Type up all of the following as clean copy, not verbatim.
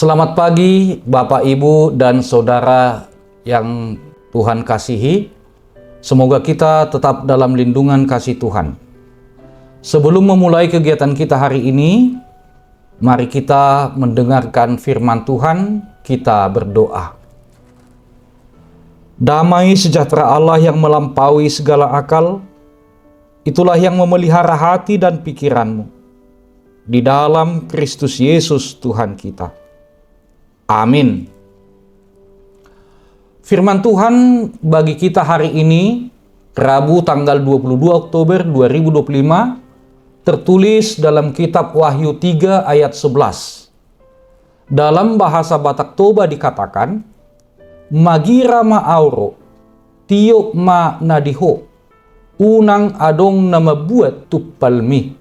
Selamat pagi Bapak, Ibu, dan Saudara yang Tuhan kasihi. Semoga kita tetap dalam lindungan kasih Tuhan. Sebelum memulai kegiatan kita hari ini, mari kita mendengarkan firman Tuhan, kita berdoa. Damai sejahtera Allah yang melampaui segala akal, itulah yang memelihara hati dan pikiranmu di dalam Kristus Yesus Tuhan kita. Amin. Firman Tuhan bagi kita hari ini, Rabu tanggal 22 Oktober 2025, tertulis dalam kitab Wahyu 3 ayat 11. Dalam bahasa Batak Toba dikatakan, Magira ma auro, tiok ma nadiho, unang adong nama buat tupalmi.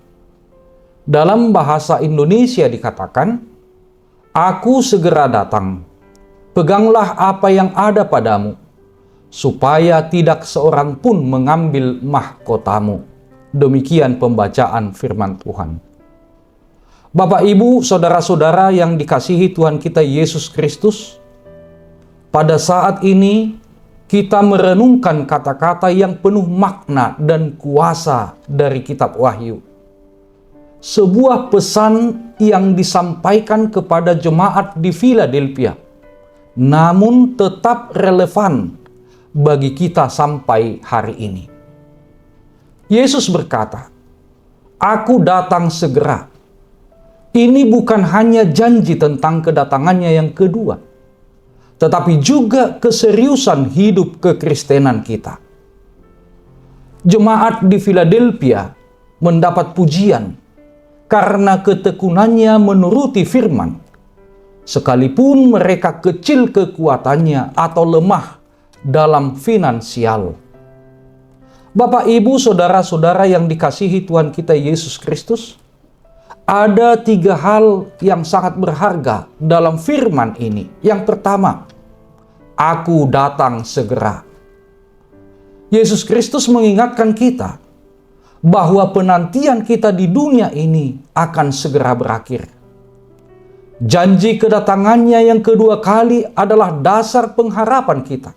Dalam bahasa Indonesia dikatakan, Aku segera datang, peganglah apa yang ada padamu, supaya tidak seorang pun mengambil mahkotamu. Demikian pembacaan firman Tuhan. Bapak, Ibu, Saudara-saudara yang dikasihi Tuhan kita Yesus Kristus, pada saat ini kita merenungkan kata-kata yang penuh makna dan kuasa dari kitab Wahyu. Sebuah pesan yang disampaikan kepada jemaat di Philadelphia, namun tetap relevan bagi kita sampai hari ini. Yesus berkata, "Aku datang segera." Ini bukan hanya janji tentang kedatangannya yang kedua, tetapi juga keseriusan hidup kekristenan kita. Jemaat di Philadelphia mendapat pujian karena ketekunannya menuruti firman, sekalipun mereka kecil kekuatannya atau lemah dalam finansial. Bapak, Ibu, Saudara-saudara yang dikasihi Tuhan kita Yesus Kristus, ada 3 hal yang sangat berharga dalam firman ini. Yang pertama, Aku datang segera. Yesus Kristus mengingatkan kita bahwa penantian kita di dunia ini akan segera berakhir. Janji kedatangannya yang kedua kali adalah dasar pengharapan kita.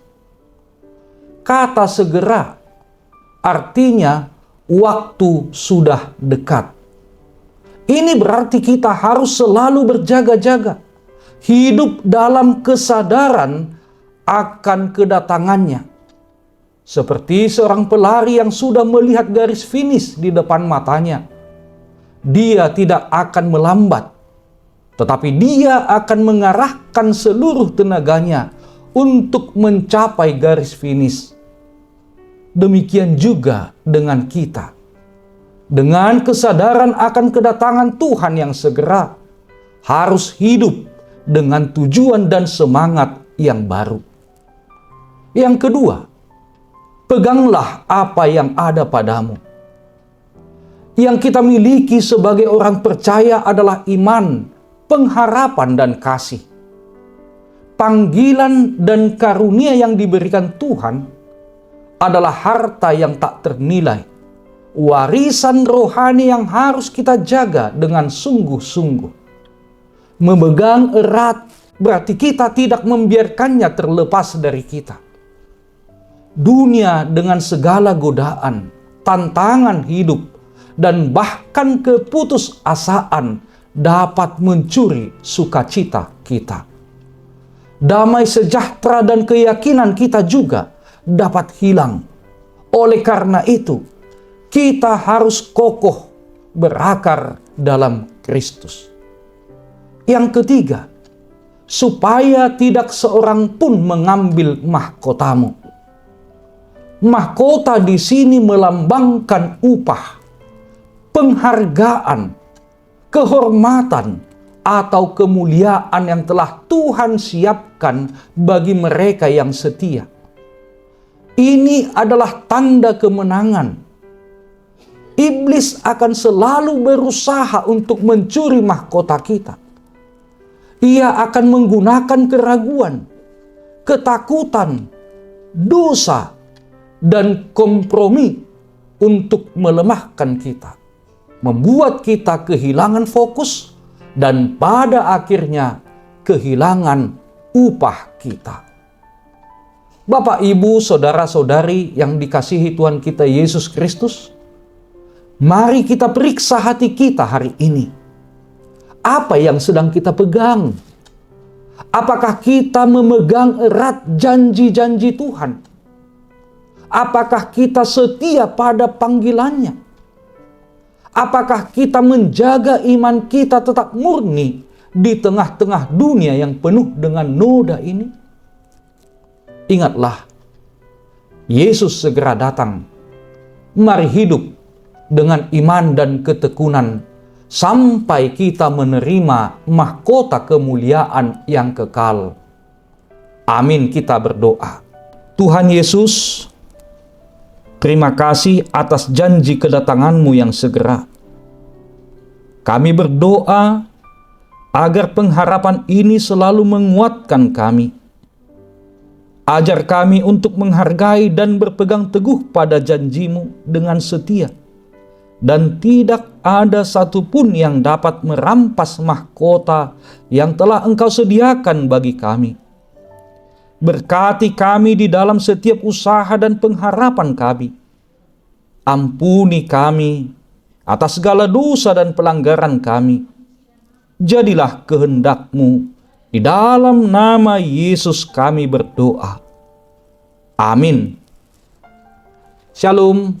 Kata segera artinya waktu sudah dekat. Ini berarti kita harus selalu berjaga-jaga, hidup dalam kesadaran akan kedatangannya. Seperti seorang pelari yang sudah melihat garis finish di depan matanya. Dia tidak akan melambat, tetapi dia akan mengarahkan seluruh tenaganya untuk mencapai garis finish. Demikian juga dengan kita. Dengan kesadaran akan kedatangan Tuhan yang segera, harus hidup dengan tujuan dan semangat yang baru. Yang kedua, peganglah apa yang ada padamu. Yang kita miliki sebagai orang percaya adalah iman, pengharapan, dan kasih. Panggilan dan karunia yang diberikan Tuhan adalah harta yang tak ternilai, warisan rohani yang harus kita jaga dengan sungguh-sungguh. Memegang erat berarti kita tidak membiarkannya terlepas dari kita. Dunia dengan segala godaan, tantangan hidup, dan bahkan keputusasaan dapat mencuri sukacita kita. Damai sejahtera dan keyakinan kita juga dapat hilang. Oleh karena itu, kita harus kokoh berakar dalam Kristus. Yang ketiga, supaya tidak seorang pun mengambil mahkotamu. Mahkota di sini melambangkan upah, penghargaan, kehormatan, atau kemuliaan yang telah Tuhan siapkan bagi mereka yang setia. Ini adalah tanda kemenangan. Iblis akan selalu berusaha untuk mencuri mahkota kita. Ia akan menggunakan keraguan, ketakutan, dosa, dan kompromi untuk melemahkan kita, membuat kita kehilangan fokus, dan pada akhirnya kehilangan upah kita. Bapak, Ibu, saudara-saudari yang dikasihi Tuhan kita Yesus Kristus, mari kita periksa hati kita hari ini. Apa yang sedang kita pegang? Apakah kita memegang erat janji-janji Tuhan? Apakah kita setia pada panggilannya? Apakah kita menjaga iman kita tetap murni di tengah-tengah dunia yang penuh dengan noda ini? Ingatlah, Yesus segera datang. Mari hidup dengan iman dan ketekunan sampai kita menerima mahkota kemuliaan yang kekal. Amin, kita berdoa. Tuhan Yesus, terima kasih atas janji kedatangan-Mu yang segera. Kami berdoa agar pengharapan ini selalu menguatkan kami. Ajar kami untuk menghargai dan berpegang teguh pada janji-Mu dengan setia. Dan tidak ada satupun yang dapat merampas mahkota yang telah Engkau sediakan bagi kami. Berkati kami di dalam setiap usaha dan pengharapan kami. Ampuni kami atas segala dosa dan pelanggaran kami. Jadilah kehendak-Mu. Di dalam nama Yesus kami berdoa. Amin. Shalom.